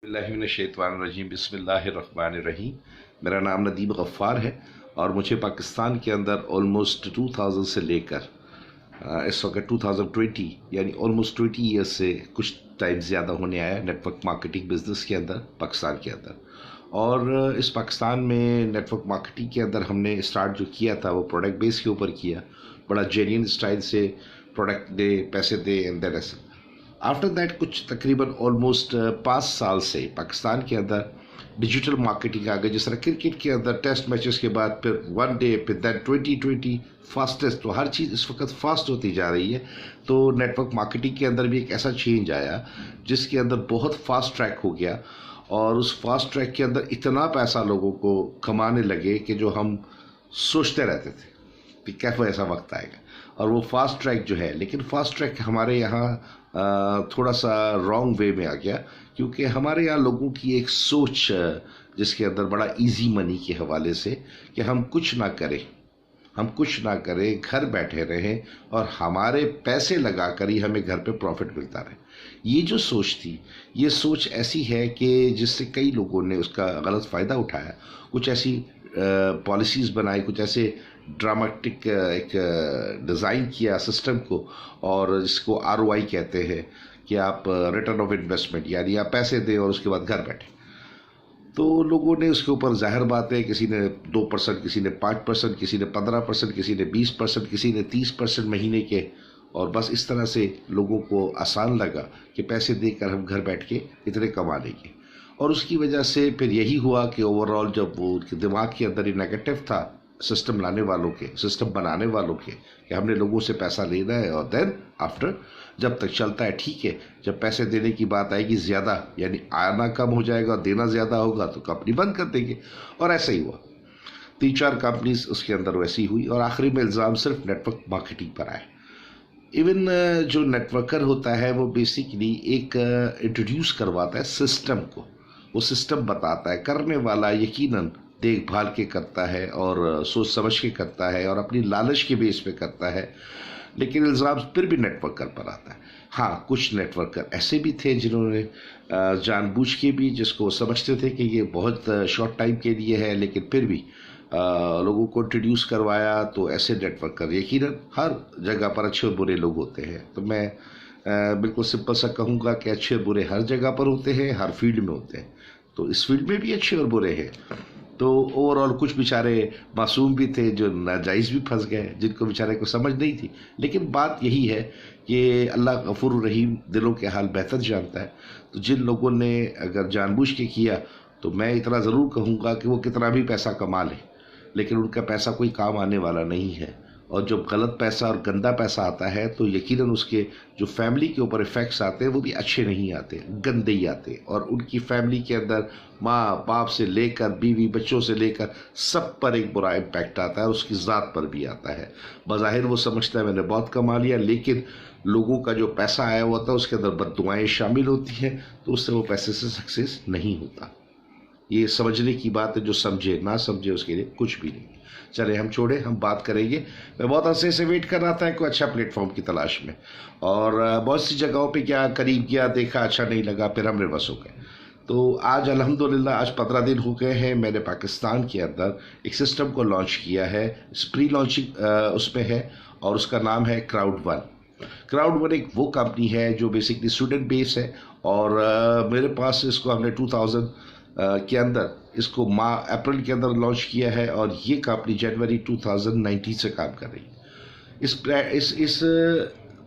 बिस्मिल्लाहिर्रहमानिर्रहीम बिस्मिल्लाहिर्रहमानिर्रहीम। मेरा नाम नदीम गफ़्फ़ार है और मुझे पाकिस्तान के अंदर ऑलमोस्ट 2000 से लेकर इस वक्त 2020 यानी ऑलमोस्ट 20 ईयर्स से कुछ टाइम ज़्यादा होने आया नेटवर्क मार्केटिंग बिज़नेस के अंदर पाकिस्तान के अंदर। और इस पाकिस्तान में नेटवर्क मार्केटिंग के अंदर हमने स्टार्ट जो किया था वो प्रोडक्ट बेस के ऊपर किया, बड़ा जेन्युइन स्टाइल से प्रोडक्ट दे, पैसे दे एंड देन ऐसा। आफ्टर दैट कुछ तकरीबन ऑलमोस्ट 5 साल से पाकिस्तान के अंदर डिजिटल मार्केटिंग आ गई। जिस तरह क्रिकेट के अंदर टेस्ट मैचेस के बाद फिर वन डे, फिर दैन 2020 फास्टेस्ट, तो हर चीज़ इस वक्त फास्ट होती जा रही है। तो नेटवर्क मार्केटिंग के अंदर भी एक ऐसा चेंज आया जिसके अंदर बहुत फास्ट ट्रैक हो गया और उस फास्ट ट्रैक के अंदर इतना पैसा लोगों को कमाने लगे कि जो हम सोचते रहते थे कि कैसे ऐसा वक्त आएगा। और वो फास्ट ट्रैक जो है, लेकिन फास्ट ट्रैक हमारे यहाँ थोड़ा सा रॉन्ग वे में आ गया, क्योंकि हमारे यहाँ लोगों की एक सोच जिसके अंदर बड़ा इजी मनी के हवाले से कि हम कुछ ना करें, घर बैठे रहें और हमारे पैसे लगा कर ही हमें घर पे प्रॉफिट मिलता रहे। ये जो सोच थी, ये सोच ऐसी है कि जिससे कई लोगों ने उसका गलत फ़ायदा उठाया। कुछ ऐसी पॉलिसीज़ बनाई, कुछ ऐसे ड्रामेटिक एक डिज़ाइन किया सिस्टम को, और जिसको ROI कहते हैं कि आप रिटर्न ऑफ इन्वेस्टमेंट, यानी आप पैसे दें और उसके बाद घर बैठे। तो लोगों ने उसके ऊपर जाहिर बात है, किसी ने 2%, किसी ने 5%, किसी ने 15%, किसी ने 20%, किसी ने 30% महीने के, और बस इस तरह से लोगों को आसान लगा कि पैसे देकर हम घर बैठ के इतने कमा लेंगे। और उसकी वजह से फिर यही हुआ कि ओवरऑल जब वो उनके दिमाग के अंदर ही नेगेटिव था सिस्टम लाने वालों के, सिस्टम बनाने वालों के, कि हमने लोगों से पैसा लेना है और देन आफ्टर जब तक चलता है ठीक है, जब पैसे देने की बात आएगी ज़्यादा, यानी आना कम हो जाएगा और देना ज़्यादा होगा तो कंपनी बंद कर देंगे। और ऐसा ही हुआ। 3-4 कंपनीज उसके अंदर वैसी हुई और आखिरी में इल्ज़ाम सिर्फ नेटवर्क मार्केटिंग पर आए। इवन जो नेटवर्कर होता है वो बेसिकली एक इंट्रोड्यूस करवाता है सिस्टम को, वो सिस्टम बताता है, करने वाला यकीनन देखभाल के करता है और सोच समझ के करता है और अपनी लालच के बेस पे करता है, लेकिन इल्ज़ाम फिर भी नेटवर्कर पर आता है। हाँ, कुछ नेटवर्कर ऐसे भी थे जिन्होंने जानबूझ के भी, जिसको समझते थे कि ये बहुत शॉर्ट टाइम के लिए है, लेकिन फिर भी लोगों को इंट्रोड्यूस करवाया। तो ऐसे नेटवर्कर यकीनन हर जगह पर अच्छे और बुरे लोग होते हैं। तो मैं बिल्कुल सिंपल सा कहूँगा कि अच्छे और बुरे हर जगह पर होते हैं, हर फील्ड में होते हैं। तो इस फील्ड में भी अच्छे और बुरे हैं। तो ओवरऑल कुछ बेचारे मासूम भी थे जो नाजायज़ भी फंस गए, जिनको बेचारे को समझ नहीं थी। लेकिन बात यही है कि अल्लाह गफूर रहीम दिलों के हाल बेहतर जानता है। तो जिन लोगों ने अगर जानबूझ के किया, तो मैं इतना ज़रूर कहूँगा कि वो कितना भी पैसा कमा लें, लेकिन उनका पैसा कोई काम आने वाला नहीं है। और जब गलत पैसा और गंदा पैसा आता है तो यकीनन उसके जो फैमिली के ऊपर इफ़ेक्ट्स आते हैं वो भी अच्छे नहीं आते, गंदे ही आते। और उनकी फैमिली के अंदर माँ बाप से लेकर बीवी बच्चों से लेकर सब पर एक बुरा इम्पैक्ट आता है, उसकी ज़ात पर भी आता है। बज़ाहिर वो समझता है मैंने बहुत कमा लिया, लेकिन लोगों का जो पैसा आया हुआ था उसके अंदर बद्दुआएँ शामिल होती हैं, तो उससे वो पैसे से सक्सेस नहीं होता। ये समझने की बात है, जो समझे ना समझे उसके लिए कुछ भी नहीं। चले हम छोड़े, हम बात करेंगे। मैं बहुत अरसे से वेट कर रहा था कोई अच्छा प्लेटफॉर्म की तलाश में, और बहुत सी जगहों पे क्या करीब गया, देखा अच्छा नहीं लगा, फिर हम रिवर्स हो गए। तो आज अल्हम्दुलिल्लाह आज 15 दिन हो गए हैं, मैंने पाकिस्तान के अंदर एक सिस्टम को लॉन्च किया है। प्री लॉन्चिंग उसमें है और उसका नाम है Crowd1। Crowd1 एक वो कंपनी है जो बेसिकली स्टूडेंट बेस है, और मेरे पास इसको हमने 2000 के अंदर इसको अप्रैल के अंदर लॉन्च किया है, और ये कंपनी जनवरी 2019 से काम कर रही है। इस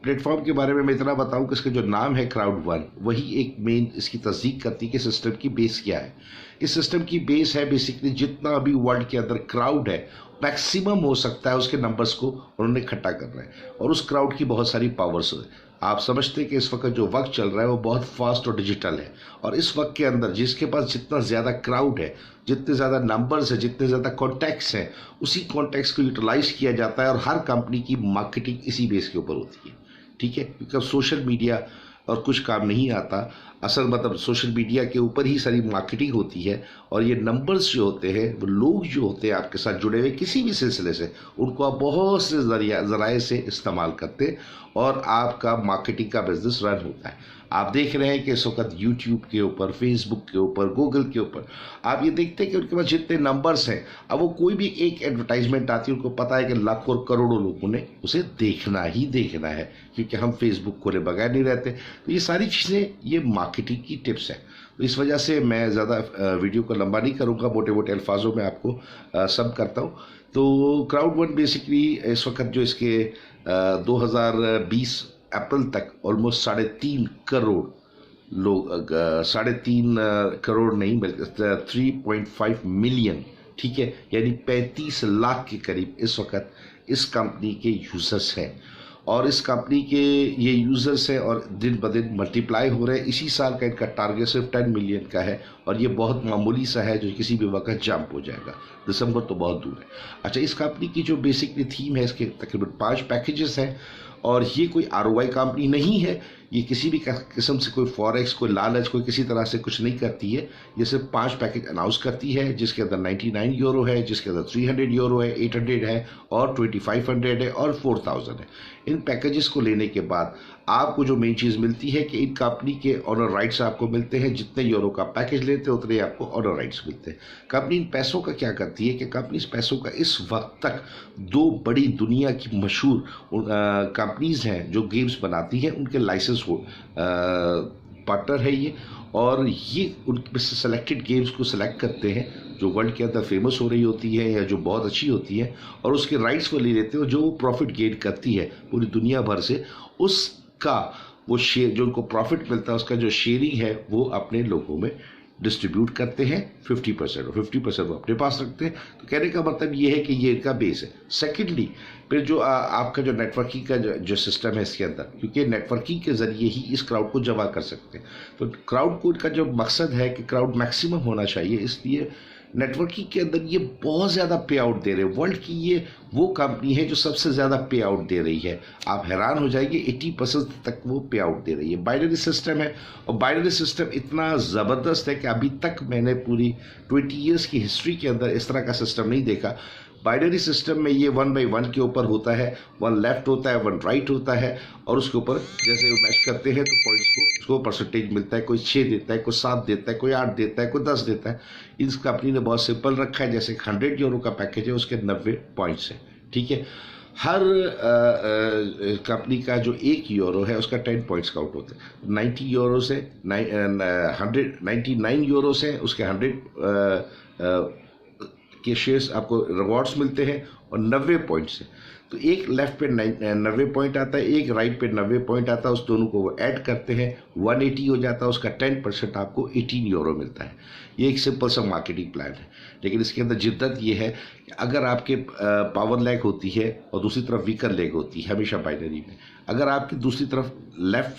प्लेटफॉर्म के बारे में मैं इतना बताऊं कि इसका जो नाम है Crowd1, वही एक मेन इसकी तस्दीक करती है कि सिस्टम की बेस क्या है। इस सिस्टम की बेस है बेसिकली जितना अभी वर्ल्ड के अंदर क्राउड है, मैक्सिमम हो सकता है उसके नंबर्स को उन्होंने इकट्ठा करना है, और उस क्राउड की बहुत सारी पावर्स है। आप समझते हैं कि इस वक्त जो वक्त चल रहा है वो बहुत फास्ट और डिजिटल है, और इस वक्त के अंदर जिसके पास जितना ज़्यादा क्राउड है, जितने ज़्यादा नंबर्स है, जितने ज़्यादा कॉन्टैक्ट्स हैं, उसी कॉन्टैक्ट्स को यूटिलाइज किया जाता है। और हर कंपनी की मार्केटिंग इसी बेस के ऊपर होती है, ठीक है, क्योंकि सोशल मीडिया और कुछ काम नहीं आता। असल मतलब सोशल मीडिया के ऊपर ही सारी मार्केटिंग होती है, और ये नंबर्स जो होते हैं, वो लोग जो होते हैं आपके साथ जुड़े हुए किसी भी सिलसिले से, उनको आप बहुत से जराए से इस्तेमाल करते हैं और आपका मार्केटिंग का बिजनेस रन होता है। आप देख रहे हैं कि इस वक्त यूट्यूब के ऊपर, फेसबुक के ऊपर, गूगल के ऊपर आप ये देखते हैं कि उनके पास जितने नंबर्स हैं, अब वो कोई भी एक एडवर्टाइजमेंट आती है, उनको पता है कि लाखों और करोड़ों लोगों ने उसे देखना ही देखना है, क्योंकि हम फेसबुक खोले बगैर नहीं रहते। तो ये सारी चीज़ें ये मार्केटिंग की टिप्स हैं। तो इस वजह से मैं ज़्यादा वीडियो को लंबा नहीं करूँगा, मोटे मोटे अल्फाजों में आपको सब करता हूँ। तो क्राउड वन बेसिकली इस वक्त जो इसके 2020 अप्रैल तक ऑलमोस्ट 3.5 करोड़ लोग, 3.5 करोड़ नहीं बल्कि 3.5 मिलियन, ठीक है, यानी 35 लाख के करीब इस वक्त इस कंपनी के यूजर्स हैं। और इस कंपनी के ये यूज़र्स हैं और दिन ब दिन मल्टीप्लाई हो रहे हैं। इसी साल का इनका टारगेट सिर्फ 10 मिलियन का है और ये बहुत मामूली सा है जो किसी भी वक्त जंप हो जाएगा। दिसंबर तो बहुत दूर है। अच्छा, इस कंपनी की जो बेसिकली थीम है, इसके तकरीबन 5 पैकेजेस हैं और ये कोई ROI कंपनी नहीं है। ये किसी भी किस्म से कोई फॉरेक्स, कोई लालच, कोई किसी तरह से कुछ नहीं करती है। ये सिर्फ 5 पैकेज अनाउंस करती है, जिसके अंदर 99 यूरो है, जिसके अंदर 300 यूरो है, 800 है और 2500 है और 4000 है। इन पैकेजेस को लेने के बाद आपको जो मेन चीज़ मिलती है कि इन कंपनी के ऑनर राइट्स आपको मिलते हैं। जितने यूरो का पैकेज लेते हैं उतने आपको ऑनर राइट्स मिलते हैं। कंपनी इन पैसों का क्या करती है कि कंपनी इस पैसों का इस वक्त तक 2 बड़ी दुनिया की मशहूर कंपनीज हैं जो गेम्स बनाती हैं, उनके लाइसेंस पार्टनर है ये, और ये उनमें से सेलेक्टेड गेम्स को सेलेक्ट करते हैं जो वर्ल्ड के अंदर फेमस हो रही होती है या जो बहुत अच्छी होती है, और उसके राइट्स वो ले लेते हैं। जो प्रॉफिट गेन करती है पूरी दुनिया भर से, उसका वो शेयर, जो उनको प्रॉफिट मिलता है उसका जो शेयरिंग है वो अपने लोगों में डिस्ट्रीब्यूट करते हैं 50%, और 50% वो अपने पास रखते हैं। तो कहने का मतलब ये है कि ये इनका बेस है। सेकेंडली फिर जो आपका जो नेटवर्किंग का जो सिस्टम है इसके अंदर, क्योंकि नेटवर्किंग के ज़रिए ही इस क्राउड को जमा कर सकते हैं। तो क्राउड को इनका जो मकसद है कि क्राउड मैक्सिमम होना चाहिए, इसलिए नेटवर्किंग के अंदर ये बहुत ज़्यादा पे आउट दे रहे हैं। वर्ल्ड की ये वो कंपनी है जो सबसे ज़्यादा पे आउट दे रही है। आप हैरान हो जाएंगे, 80% तक वो पे आउट दे रही है। बाइनरी सिस्टम है और बाइनरी सिस्टम इतना ज़बरदस्त है कि अभी तक मैंने पूरी 20 ईयर्स की हिस्ट्री के अंदर इस तरह का सिस्टम नहीं देखा। बाइनरी सिस्टम में ये 1 by 1 के ऊपर होता है, 1 लेफ्ट होता है, 1 राइट होता है, और उसके ऊपर जैसे वो मैच करते हैं तो पॉइंट्स को उसको परसेंटेज मिलता है। कोई 6 देता है, कोई 7 देता है, कोई 8 देता है, कोई 10 देता है। इस कंपनी ने बहुत सिंपल रखा है, जैसे 100 यूरो का पैकेज है उसके 90 पॉइंट्स है, ठीक है। हर कंपनी का जो 1 यूरो है उसका 10 पॉइंट्स काउंट होते हैं। 90 यूरो से 199 यूरो से उसके 100 के शेयर्स आपको रिवॉर्ड्स मिलते हैं और 90 पॉइंट से। तो एक लेफ्ट पे 90 पॉइंट आता है, एक राइट पे 90 पॉइंट आता है, उस दोनों को वो ऐड करते हैं 180 हो जाता है। उसका 10% आपको 18 यूरो मिलता है। ये एक सिंपल सा मार्केटिंग प्लान है, लेकिन इसके अंदर जिद्दत ये है कि अगर आपके पावर लैग होती है और दूसरी तरफ वीकर लेग होती है हमेशा बाइनरी में, अगर आपकी दूसरी तरफ लेफ्ट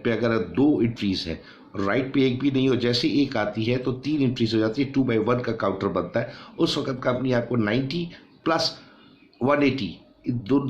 पे अगर 2 एंट्रीज है, राइट पे एक भी नहीं हो, जैसे एक आती है तो 3 एंट्रीज हो जाती है, 2 by 1 का काउंटर बनता है। उस वक्त कंपनी आपको 90 प्लस 180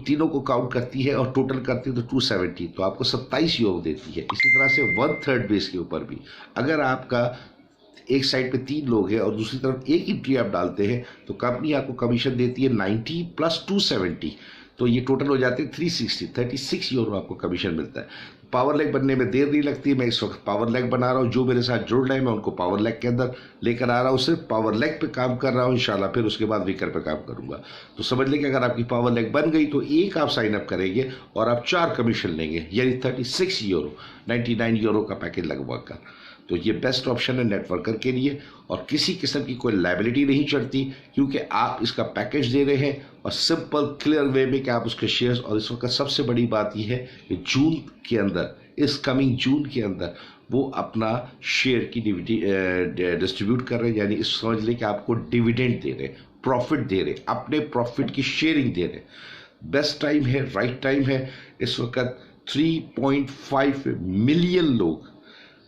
तीनों को काउंट करती है और टोटल करती है तो 270, तो आपको 27 यूरो देती है। इसी तरह से 1/3 बेस के ऊपर भी अगर आपका एक साइड पे 3 लोग हैं और दूसरी तरफ एक एंट्री आप डालते हैं तो कंपनी आपको कमीशन देती है 90 प्लस 270, तो ये टोटल हो जाते हैं 36 यूरो आपको कमीशन मिलता है। पावर लेग बनने में देर नहीं लगती। मैं इस वक्त पावर लेग बना रहा हूँ, जो मेरे साथ जुड़ रहे हैं मैं उनको पावर लेग के अंदर लेकर आ रहा हूँ। सिर्फ पावर लेग पे काम कर रहा हूँ इंशाल्लाह, फिर उसके बाद वीकर पे काम करूँगा। तो समझ लें कि अगर आपकी पावर लेग बन गई तो एक आप साइन अप करेंगे और आप 4 कमीशन लेंगे, यानी 36 यूरो, 99 यूरो का पैकेज लगवा कर। तो ये बेस्ट ऑप्शन है नेटवर्कर के लिए और किसी किस्म की कोई लायबिलिटी नहीं चढ़ती, क्योंकि आप इसका पैकेज दे रहे हैं और सिंपल क्लियर वे में कि आप उसके शेयर्स, और इस वक्त सबसे बड़ी बात यह है कि जून के अंदर, इस कमिंग जून के अंदर वो अपना शेयर की डिस्ट्रीब्यूट कर रहे हैं, यानी इस समझ लें कि आपको डिविडेंड दे रहे हैं, प्रॉफिट दे रहे हैं, अपने प्रॉफिट की शेयरिंग दे रहे हैं। बेस्ट टाइम है, राइट टाइम है। इस वक्त 3.5 मिलियन लोग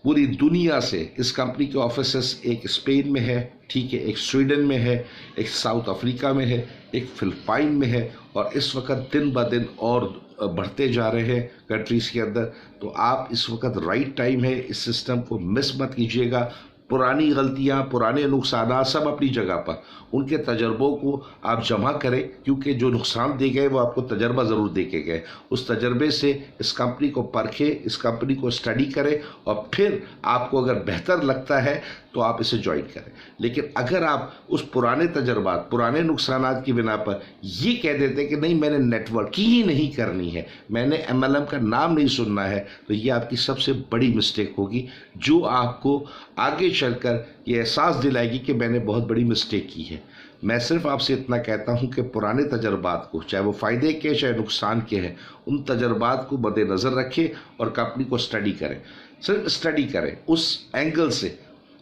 पूरी दुनिया से, इस कंपनी के ऑफिसेस एक स्पेन में है, ठीक है, एक स्वीडन में है, एक साउथ अफ्रीका में है, एक फिलिपाइन में है, और इस वक्त दिन ब दिन और बढ़ते जा रहे हैं कंट्रीज़ के अंदर। तो आप इस वक्त राइट टाइम है, इस सिस्टम को मिस मत कीजिएगा। पुरानी गलतियां, पुराने नुकसान सब अपनी जगह पर, उनके तजर्बों को आप जमा करें, क्योंकि जो नुकसान दे गए वो आपको तजर्बा ज़रूर दे के गए। उस तजर्बे से इस कंपनी को परखें, इस कंपनी को स्टडी करें, और फिर आपको अगर बेहतर लगता है तो आप इसे ज्वाइन करें। लेकिन अगर आप उस पुराने तजर्बात, पुराने नुकसानात की बिना पर ये कह देते कि नहीं मैंने नेटवर्क ही नहीं करनी है, मैंने MLM का नाम नहीं सुनना है, तो ये आपकी सबसे बड़ी मिस्टेक होगी, जो आपको आगे चलकर ये एहसास दिलाएगी कि मैंने बहुत बड़ी मिस्टेक की है। मैं सिर्फ आपसे इतना कहता हूं कि पुराने तजर्बात को, चाहे वो फ़ायदे के चाहे नुकसान के हैं, उन तजर्बात को मद्देनज़र रखें और कंपनी को स्टडी करें। सिर्फ स्टडी करें उस एंगल से,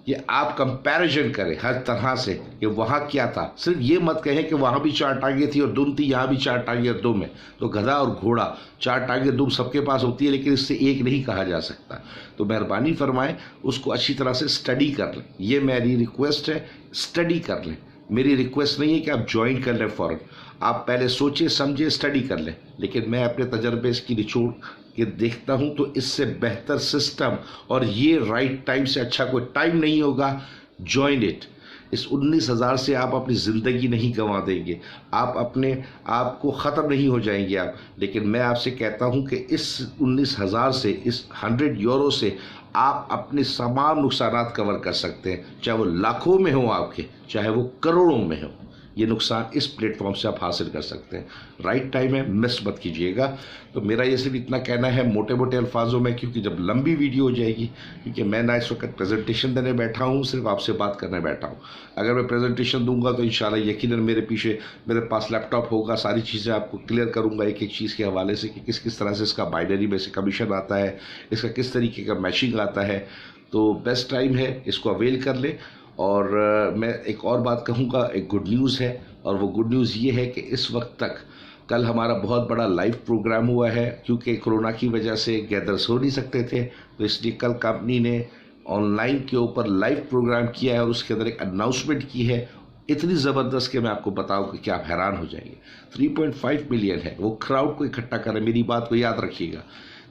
ये आप कंपैरिजन करें हर तरह से कि वहाँ क्या था। सिर्फ ये मत कहें कि वहाँ भी 4 टांगें थी और दुम थी, यहाँ भी 4 टांगें और दुम है। तो गधा और घोड़ा, 4 टांगें दुम सबके पास होती है, लेकिन इससे एक नहीं कहा जा सकता। तो मेहरबानी फरमाएं, उसको अच्छी तरह से स्टडी कर लें। ये मेरी रिक्वेस्ट है, स्टडी कर लें। मेरी रिक्वेस्ट नहीं है कि आप ज्वाइन कर लें फ़ौरन, आप पहले सोचें, समझें, स्टडी कर लें। लेकिन मैं अपने तजर्बे इसकी निचोड़ के देखता हूं तो इससे बेहतर सिस्टम और ये राइट टाइम से अच्छा कोई टाइम नहीं होगा। Join it. इस 19,000 से आप अपनी ज़िंदगी नहीं गंवा देंगे, आप अपने आप को ख़त्म नहीं हो जाएंगे आप। लेकिन मैं आपसे कहता हूं कि इस 19,000 से, इस 100 यूरो से आप अपने तमाम नुकसानात कवर कर सकते हैं, चाहे वो लाखों में हो आपके, चाहे वो करोड़ों में हो। ये नुकसान इस प्लेटफॉर्म से आप हासिल कर सकते हैं। राइट टाइम है, मिस मत कीजिएगा। तो मेरा ये सिर्फ इतना कहना है मोटे मोटे अल्फाजों में, क्योंकि जब लंबी वीडियो हो जाएगी, क्योंकि मैं ना इस वक्त प्रेजेंटेशन देने बैठा हूँ, सिर्फ आपसे बात करने बैठा हूँ। अगर मैं प्रेजेंटेशन दूंगा तो इंशाल्लाह यकीनन मेरे पीछे मेरे पास लैपटॉप होगा, सारी चीज़ें आपको क्लियर करूँगा एक एक चीज़ के हवाले से कि किस किस तरह से इसका बाइनरी में से कमीशन आता है, इसका किस तरीके का मैचिंग आता है। तो बेस्ट टाइम है, इसको अवेल कर ले। और मैं एक और बात कहूँगा, एक गुड न्यूज़ है, और वो गुड न्यूज़ ये है कि इस वक्त तक, कल हमारा बहुत बड़ा लाइव प्रोग्राम हुआ है, क्योंकि कोरोना की वजह से गैदर्स हो नहीं सकते थे, तो इसलिए कल कंपनी ने ऑनलाइन के ऊपर लाइव प्रोग्राम किया है और उसके अंदर एक अनाउंसमेंट की है, इतनी ज़बरदस्त कि मैं आपको बताऊँ कि क्या आप हैरान हो जाएंगे। 3.5 मिलियन है, वो क्राउड को इकट्ठा करें, मेरी बात को याद रखिएगा।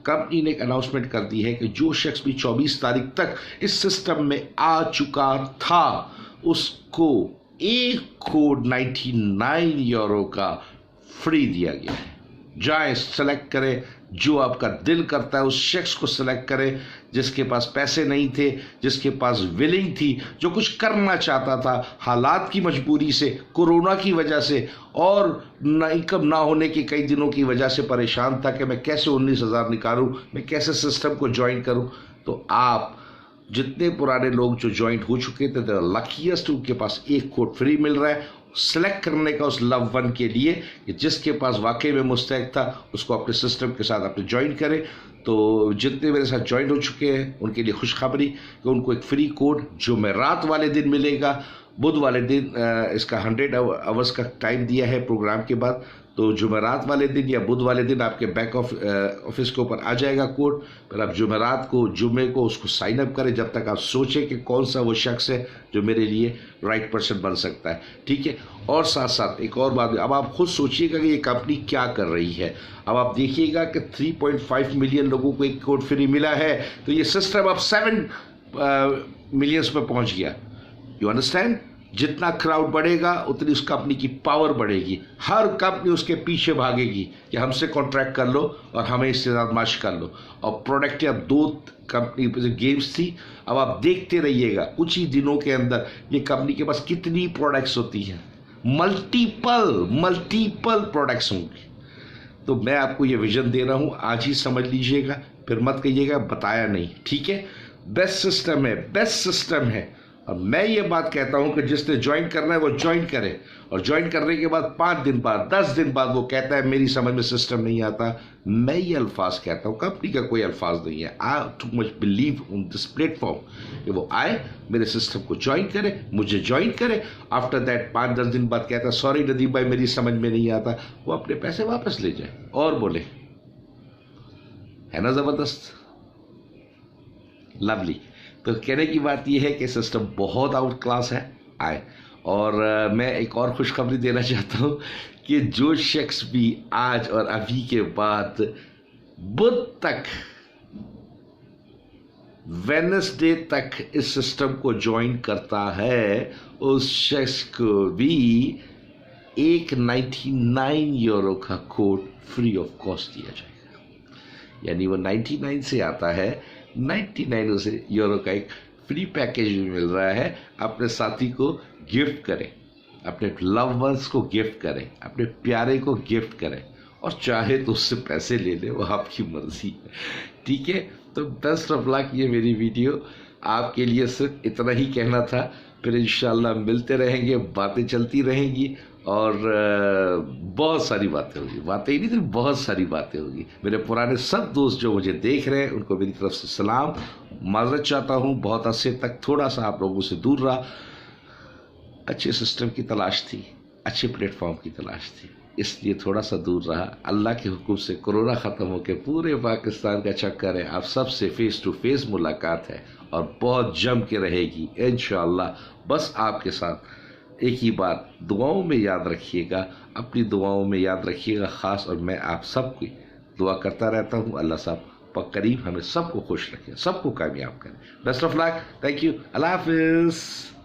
कंपनी ने एक अनाउंसमेंट कर दी है कि जो शख्स भी 24 तारीख तक इस सिस्टम में आ चुका था, उसको एक कोड 99 यूरो का फ्री दिया गया है। जाएं, सेलेक्ट करें, जो आपका दिल करता है उस शख्स को सेलेक्ट करें, जिसके पास पैसे नहीं थे, जिसके पास विलिंग थी, जो कुछ करना चाहता था, हालात की मजबूरी से, कोरोना की वजह से और इनकम ना होने की कई दिनों की वजह से परेशान था कि मैं कैसे 19,000 निकालूं, मैं कैसे सिस्टम को ज्वाइन करूं। तो आप जितने पुराने लोग जो ज्वाइन हो चुके थे, द लकीएस्ट, उनके पास एक कोड फ्री मिल रहा है सेलेक्ट करने का उस लव वन के लिए कि जिसके पास वाकई में मुस्तैद था, उसको अपने सिस्टम के साथ अपने ज्वाइन करें। तो जितने मेरे साथ ज्वाइन हो चुके हैं उनके लिए खुशखबरी कि उनको एक फ्री कोड जुमेरात वाले दिन मिलेगा। बुध वाले दिन इसका 100 आवर्स का टाइम दिया है प्रोग्राम के बाद, तो जुमेरात वाले दिन या बुध वाले दिन आपके बैक ऑफिस के ऊपर आ जाएगा कोड। फिर आप जुमेरात को, जुमे को उसको साइन अप करें, जब तक आप सोचें कि कौन सा वो शख्स है जो मेरे लिए राइट पर्सन बन सकता है, ठीक है। और साथ साथ एक और बात, अब आप खुद सोचिएगा कि ये कंपनी क्या कर रही है। अब आप देखिएगा कि 3.5 मिलियन लोगों को एक कोड फ्री मिला है, तो ये सिस्टम अब 7 मिलियंस में पहुंच गया। You understand? जितना क्राउड बढ़ेगा उतनी उस कंपनी की पावर बढ़ेगी, हर कंपनी उसके पीछे भागेगी कि हमसे कॉन्ट्रैक्ट कर लो और हमें इससे ज़्यादा मार्च कर लो। और प्रोडक्ट अब 2 कंपनी जो गेम्स थी, अब आप देखते रहिएगा कुछ ही दिनों के अंदर ये कंपनी के पास कितनी प्रोडक्ट्स होती हैं, मल्टीपल प्रोडक्ट्स होंगी। तो मैं आपको ये विजन दे रहा हूँ, आज ही समझ लीजिएगा, फिर मत कहिएगा बताया नहीं, ठीक है। बेस्ट सिस्टम है, बेस्ट सिस्टम है। और मैं ये बात कहता हूं कि जिसने ज्वाइन करना है वो ज्वाइन करे, और ज्वाइन करने के बाद 5 दिन बाद, 10 दिन बाद वो कहता है मेरी समझ में सिस्टम नहीं आता, मैं ये अल्फाज कहता हूं, कंपनी का कोई अल्फाज नहीं है। I too much believe on this platform कि वो आए, मेरे सिस्टम को ज्वाइन करे, मुझे ज्वाइन करे। आफ्टर दैट 5-10 दिन बाद कहता है सॉरी नदीम भाई मेरी समझ में नहीं आता, वो अपने पैसे वापस ले जाए और बोले, है ना जबरदस्त, लवली। तो कहने की बात यह है कि सिस्टम बहुत आउट क्लास है, आए। और मैं एक और खुशखबरी देना चाहता हूँ कि जो शख्स भी आज और अभी के बाद बुध तक वेडनेसडे तक इस सिस्टम को ज्वाइन करता है, उस शख्स को भी एक 99 यूरो का कोड फ्री ऑफ कॉस्ट दिया जाएगा। यानी वो 99 से आता है, 99 यूरो का एक फ्री पैकेज भी मिल रहा है। अपने साथी को गिफ्ट करें, अपने लव वंस को गिफ्ट करें, अपने प्यारे को गिफ्ट करें, और चाहे तो उससे पैसे ले ले, वो आपकी मर्जी है। ठीक है, तो बेस्ट ऑफ लक। ये मेरी वीडियो आपके लिए सिर्फ इतना ही कहना था। फिर इंशाल्लाह मिलते रहेंगे, बातें चलती रहेंगी, और बहुत सारी बातें होगी। बातें ही नहीं सिर्फ बहुत सारी बातें होगी। मेरे पुराने सब दोस्त जो मुझे देख रहे हैं उनको मेरी तरफ से सलाम, माजरत चाहता हूँ, बहुत अरसे तक थोड़ा सा आप लोगों से दूर रहा। अच्छे सिस्टम की तलाश थी, अच्छे प्लेटफॉर्म की तलाश थी, इसलिए थोड़ा सा दूर रहा। अल्लाह के हुक्म से कोरोना ख़त्म होकर पूरे पाकिस्तान का चक्कर है, आप सबसे फेस टू फेस मुलाकात है, और बहुत जम के रहेगी इंशाअल्लाह। बस आपके साथ एक ही बात, दुआओं में याद रखिएगा, अपनी दुआओं में याद रखिएगा ख़ास। और मैं आप सबकी दुआ करता रहता हूँ, अल्लाह साहब करीम हमें सबको खुश रखे, सबको कामयाब करें। Best of luck, thank you, अल्लाह हाफिज़।